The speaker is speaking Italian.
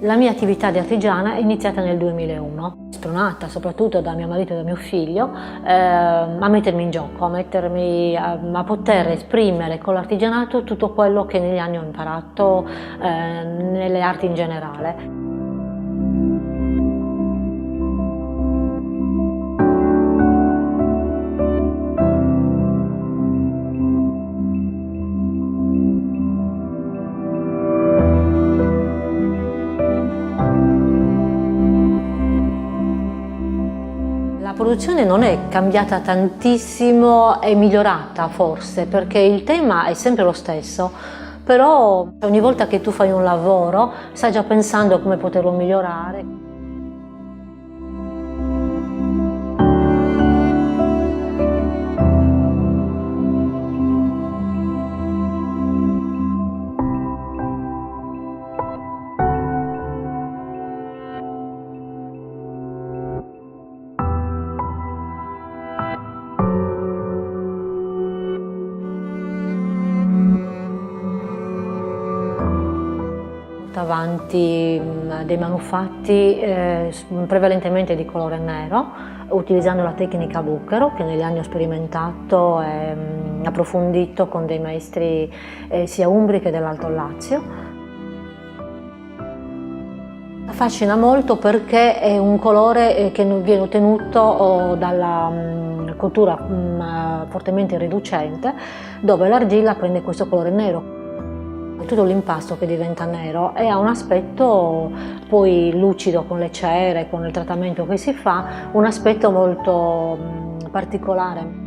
La mia attività di artigiana è iniziata nel 2001, spronata soprattutto da mio marito e da mio figlio a mettermi in gioco, a poter esprimere con l'artigianato tutto quello che negli anni ho imparato nelle arti in generale. La produzione non è cambiata tantissimo, è migliorata forse, perché il tema è sempre lo stesso, però ogni volta che tu fai un lavoro stai già pensando a come poterlo migliorare. Avanti dei manufatti prevalentemente di colore nero, utilizzando la tecnica Bucchero che negli anni ho sperimentato e approfondito con dei maestri sia umbri che dell'Alto Lazio. Affascina molto perché è un colore che viene ottenuto dalla cottura fortemente riducente, dove l'argilla prende questo colore nero. Tutto l'impasto che diventa nero e ha un aspetto poi lucido con le cere, con il trattamento che si fa, un aspetto molto particolare.